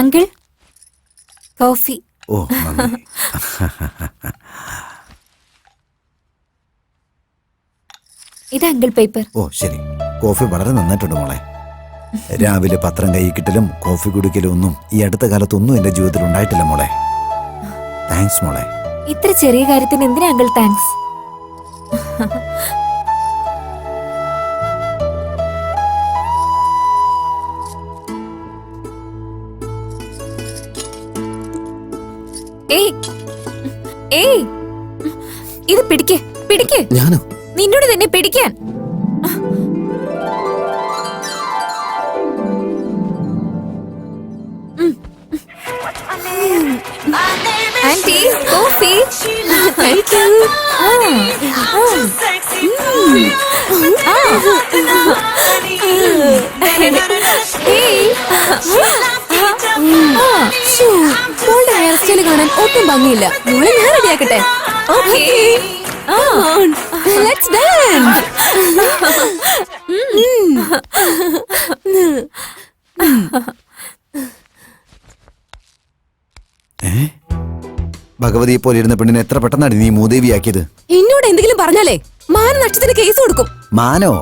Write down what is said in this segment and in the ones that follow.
Uncle coffee. ഓ നന്ദി. ഇത് uncle paper. ഓ ശരി. കോഫി വളരെ നന്നായിട്ടുണ്ട് മോളെ. രാവിലെ പത്രം കൈ കിട്ടലും കോഫി കുടിക്കലും ഒന്നും ഈ അടുത്ത കാലത്തൊന്നും എന്റെ ജീവിതത്തിൽ ഉണ്ടായിട്ടില്ല മോളെ. താങ്ക്സ് മോളെ. ഇത്ര ചെറിയ കാര്യത്തിന് എന്തിനാ അങ്കിൾ താങ്ക്സ്? ഏയ് ഏയ് ഇത് പിടിക്ക് പിടിക്ക്. ഞാനോ? നിന്നോട് തന്നെ പിടിക്കാൻ. Aunty coffee. Thank you. Hair style കാണാൻ ഒട്ടും ഭംഗിയില്ല. ഇവളെ ഞാൻ റെഡിയാക്കട്ടെ. Let's dance. ഭഗവതിയെ പോലെ ഇരുന്ന പെണ്ണിനെ എത്ര പെട്ടെന്നാണ് നീ മൂദേവിയാക്കിയത്? എന്നോട് എന്തെങ്കിലും പറഞ്ഞാലേ മാനനഷ്ടത്തിന് കേസ് കൊടുക്കും. മാനോ?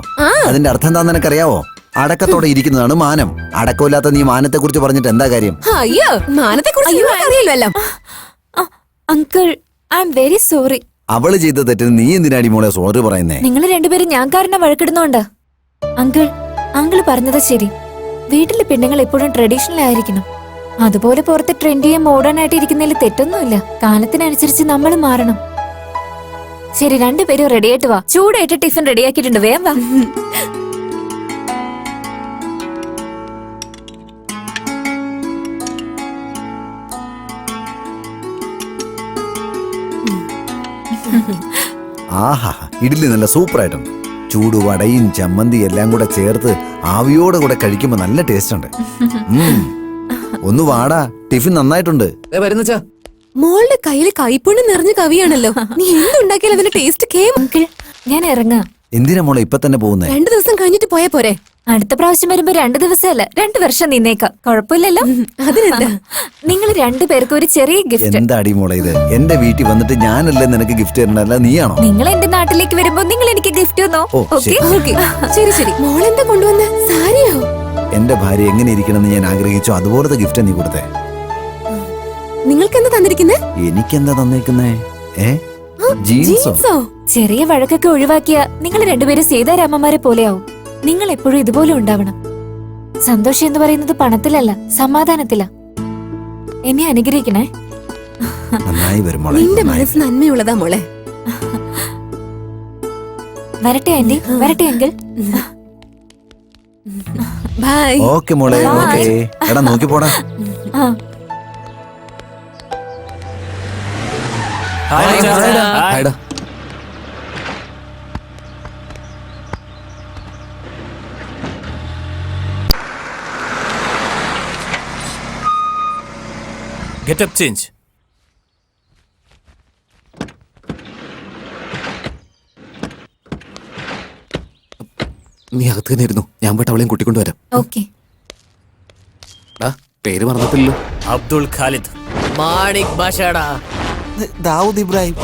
അതിന്റെ അർത്ഥം എന്താന്ന് നിനക്കറിയാവോ? അടക്കത്തോടെ ഇരിക്കുന്നതാണ് മാനം. അടക്കമില്ലാത്ത നീ മാനത്തെ കുറിച്ച് പറഞ്ഞിട്ട് എന്താ കാര്യം? അയ്യോ, മാനത്തെ കുറിച്ച് അറിയില്ലല്ലോ. Uncle I am very sorry. അവള് ചെയ്ത തെറ്റിന് നീ എന്തിനാടി മോളെ സോറി പറയുന്നേ? നിങ്ങൾ രണ്ടുപേരും ഞാൻ കാരണം വഴക്കിടുന്നോണ്ട്. അങ്കിൾ പറഞ്ഞത് ശരി. വീട്ടിലെ പെണ്ണുങ്ങൾ എപ്പോഴും ട്രഡീഷണൽ ആയിരിക്കണം. അതുപോലെ പുറത്ത് ട്രെൻഡിയും മോഡേൺ ആയിട്ട് ഇരിക്കുന്നതിൽ തെറ്റൊന്നുമില്ല. കാലത്തിനനുസരിച്ച് നമ്മൾ മാറണം. ശരി, രണ്ടുപേരും റെഡി ആയിട്ട് വാ. ചൂടായിട്ട് ടിഫിൻ റെഡിയാക്കിയിട്ടുണ്ട്, വേഗം വാ. ആഹാ, ഇഡ്ഡലി നല്ല സൂപ്പർ ആയിട്ടുണ്ട്. ചൂടുവടയും ചമ്മന്തി എല്ലാം കൂടെ ചേർത്ത് ആവിയോടെ കൂടെ കഴിക്കുമ്പോ നല്ല ടേസ്റ്റ് ഉണ്ട്. ഒന്ന് വാടാ, ടിഫിൻ നന്നായിട്ടുണ്ട്. മോളുടെ കയ്യിൽ കൈപ്പുണ്യം നിറഞ്ഞ കവിയാണല്ലോ. നീ എന്തുണ്ടാക്കിയാലും അതിന്റെ ടേസ്റ്റ് കേം. അങ്കിൾ ഞാൻ ഇറങ്ങാം. എന്തിനാ മോളെ ഇപ്പൊ തന്നെ പോകുന്നേ? 2 ദിവസം കഴിഞ്ഞിട്ട് പോയാ പോരെ? അടുത്ത പ്രാവശ്യം വരുമ്പോ 2 ദിവസമല്ല 2 വർഷം നിന്നേക്കാം. കുഴപ്പമില്ലല്ലോ. അതിനെന്താ? നിങ്ങൾ രണ്ടുപേർക്കും ഒരു ചെറിയ ഗിഫ്റ്റ്. എന്താടി മോളെ ഇത്? എന്റെ വീട്ടിൽ വന്നിട്ട് ഞാനല്ലേ നിനക്ക് ഗിഫ്റ്റ് തരണല്ല, നീയാണോ? നിങ്ങൾ എന്റെ നാട്ടിലേക്ക് വരുമ്പോ നിങ്ങൾ എനിക്ക് ഗിഫ്റ്റ് തന്നോ? ശരി ശരി. മോളെന്താ കൊണ്ടുവന്ന? സാരിയോ? എന്റെ ഭാര്യ എങ്ങനെ ഇരിക്കണമെന്ന് ഞാൻ ആഗ്രഹിച്ചോ അതുപോലത്തെ ഗിഫ്റ്റ് നീ കൊടുത്തേ. നിങ്ങൾക്ക് എന്താ തന്നിരിക്കുന്നേ? എനിക്കെന്താ തന്നേക്കുന്നേ? ജീൻസോ? ചെറിയ വഴക്കൊക്കെ ഒഴിവാക്കിയ നിങ്ങൾ രണ്ടുപേരും സീതാരാമന്മാരെ പോലെയാവും. നിങ്ങൾ എപ്പോഴും ഇതുപോലെ ഉണ്ടാവണം. സന്തോഷം എന്ന് പറയുന്നത് പണത്തിലല്ല, സമാധാനത്തിലാ. എന്നെ അനുഗ്രഹിക്കണേ. നന്നായി വരും മോളെ. നിന്റെ മനസ്സ് നന്മയുള്ളതാ മോളെ. വരട്ടെ ആന്റി, വരട്ടെ അങ്കിൾ. ബൈ. ഓക്കെ മോളെ, ഓക്കെ. എടാ നോക്കി പോടാ. Get up, change. നീ അകത്ത് തന്നെ ഇരുന്നു, ഞാൻ പോയിട്ട് അവളെയും കൂട്ടിക്കൊണ്ടുവരാം. ഓക്കെ. പേര് മറന്നിട്ടില്ലല്ലോ. അബ്ദുൾ ഖാലിദ്. മാണിക് ബാഷാടാ. Dawood Ibrahim.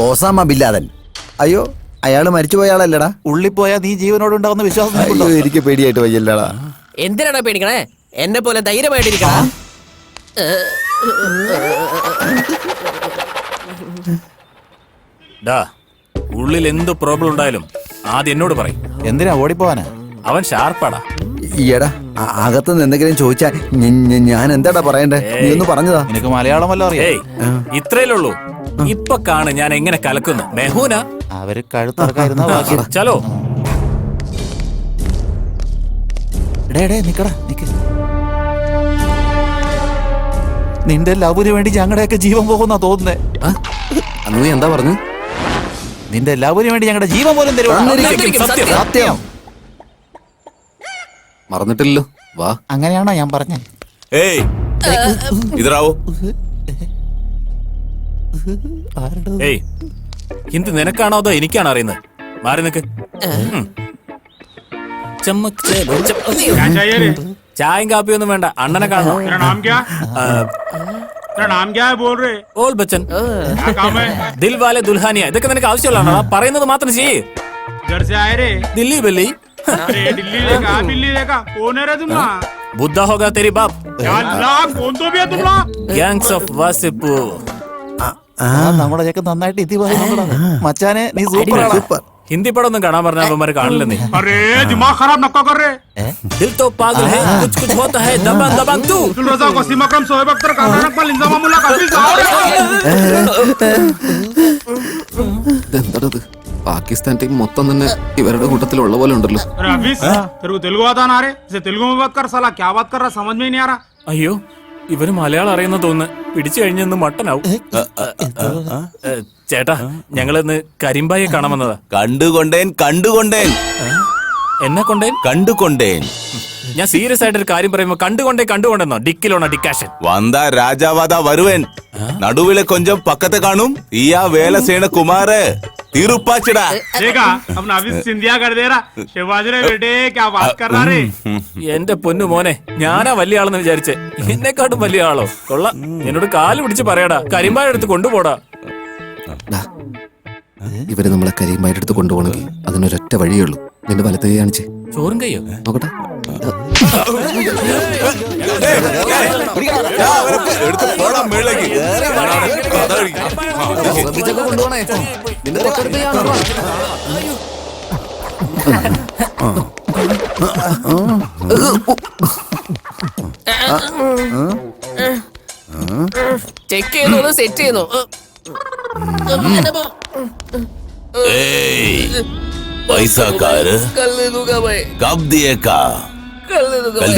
Osama bin Laden. അയ്യോ, അയാള് മരിച്ചുപോയ ആളല്ലടാ. ഉള്ളിപ്പോയാ നീ ജീവനോട് ഉണ്ടാവുന്ന വിശ്വാസം അയ്യോ, എനിക്ക് പേടിയായിട്ട് വയ്യല്ലടാ. എന്തിനാടാ പേടിക്കണേ? എന്നെ പോലെ ധൈര്യമായിട്ടിരിക്കണ. ഉള്ളിൽ എന്ത് പ്രോബ്ലം ഉണ്ടായാലും ആദ്യം എന്നോട് പറയും. എന്തിനാ ഓടിപ്പോവാനാ? അവൻ ഷാർപ്പാടാ. ഈയടാ, അകത്തുനിന്ന് എന്തെങ്കിലും ചോദിച്ചാ ഞാൻ എന്താടാ പറയണ്ടേ? നീ ഒന്ന് പറഞ്ഞതാ. നിനക്ക് മലയാളം വല്ലോ അറിയാം? ഇത്രയല്ലേ ഉള്ളൂ. ഇപ്പൊ കാണ് ഞാൻ എങ്ങനെ കലക്കുന്നു. മെഹൂന അവര് കഴുത്തറക്കായിരുന്ന ബാക്കി. ചലോ. നിക്കടാ, നിക്ക്. നിന്റെ ലവിന് വേണ്ടി ഞങ്ങളുടെയൊക്കെ ജീവൻ പോകുന്നാ തോന്നുന്നേ. അന്ന് നീ എന്താ പറഞ്ഞു? നിന്റെ ലവിന് വേണ്ടി ഞങ്ങളുടെ ജീവൻ പോലും തരുവാ. സത്യം. മറന്നിട്ടില്ലല്ലോ. വാ. അങ്ങനെയാണോ ഞാൻ പറഞ്ഞേ? ഏയ് ഇതറാവോ. ഏയ് ഹിന്ദി നിനക്കാണോ അതോ എനിക്കാണോ അറിയുന്നത്? മാറി നിക്ക്. ചമ്മക് ചായയും കാപ്പിയും ഒന്നും വേണ്ട, അണ്ണനെ കാണണം. तेरा नाम क्या तेरा नाम क्या है बोल रहे ഓൾ ബച്ചൻ, क्या काम है ദിൽ വാലെ ദുൽഹാനിയ, ഇതൊക്കെ നിനക്ക് ആവശ്യമുള്ളതാണോ? പറയുന്നത് മാത്രം ചെയ്യ്. घर से आए रे ദില്ലി ബല്ലി अरे दिल्ली देखा बिल्ली देखा कौन है रे तुम लोग ബുദ്ധ ഹോഗാ തെരി ബാപ്പ്. क्या अल्लाह कौन तो भी है तुम लोग ഗാങ്സ് ഓഫ് വാസിപ്പൂർ. നമ്മുടെ ചെക്കൻ നന്നായിട്ട് ഇതി പറയുന്നുണ്ടോ മച്ചാനെ നീ സൂപ്പറാണ്. സൂപ്പർ. ഹിന്ദി പടം ഒന്നും കാണാൻ പറഞ്ഞ അവന്മാര് കാണില്ല. നീ अरे दिमाग खराब नक्का कर रहे ദിൽ തോ പാഗൽ ഹൈ, കുछ कुछ होता है, दबंग दबंग तू. अब्दुल रज़ाक वसीम अकरम शोएब अख्तर कामरान अकमल इंजामुल्लाह काफिल ഇതെന്താണത്? പാകിസ്ഥാൻ ടീം മൊത്തം തന്നെ ഇവരുടെ കൂട്ടത്തിലുള്ള പോലെ ഉണ്ടല്ലോ. अरे हफीज तेरे को तेलुगु आता ना रे इसे तेलुगु में बात कर साला क्या बात कर रहा समझ में ही नहीं आ रहा അയ്യോ, ഇവര് മലയാളം അറിയുന്ന തോന്നുന്നു. പിടിച്ചു കഴിഞ്ഞെന്ന് മട്ടനാവും. ചേട്ടാ, ഞങ്ങളിന്ന് കരിമ്പായെ കാണാൻ വന്നതാ. കണ്ടുകൊണ്ടേൻ എന്നെ കൊണ്ടേ? കണ്ടുകൊണ്ടേൻ ഞാൻ സീരിയസ് ആയിട്ട് ഒരു കാര്യം പറയുമ്പോ കണ്ടുകൊണ്ടെന്നോ? ഡിക്കിലോണോ ഡിക്കാഷൻ? വന്ത രാജാവാദ വരുവൻ നടുവിലെ കൊഞ്ചം പക്കത്തെ കാണും ഈയാ വേല സേന കുമാര് തിരുപ്പാച്ചിടാ देखा अपना हफीज सिंधिया कर दे रहा शहबाज रे बेटे क्या बात कर रहा रे എന്റെ പൊന്നു മോനെ, ഞാനാ വലിയ ആളെന്ന് വിചാരിച്ചേ. എന്നെക്കാട്ടും വലിയ ആളോ? കൊള്ളാം. എന്നോട് കാല് പിടിച്ച് പറയടാ, കരിമ്പായ എടുത്ത് കൊണ്ടുപോടാ. ദാ, ഇവര് നമ്മളെ കരിയുമായിട്ട് എടുത്ത് കൊണ്ടുപോകണമെങ്കിൽ അതിനൊരൊറ്റ വഴിയേ ഉള്ളൂ. നിന്റെ വലത്തെ കൈ കാണിച്ചേ, ചോറും കയ്യോ? നോക്കട്ടെ. എടുത്ത് പോടാ മേളേക്ക് ശ്രദ്ധിച്ചൊക്കെ കൊണ്ടുപോണേ. നിന്റെ തൊട്ടടുത്ത് ഞാനുണ്ടോ? ചെക്ക് ചെയ്യുന്നു, സെറ്റ് ചെയ്യുന്നു. पैसा कार कल दे दूंगा भाई, कब दिए का कल दे दूंगा कल भाई.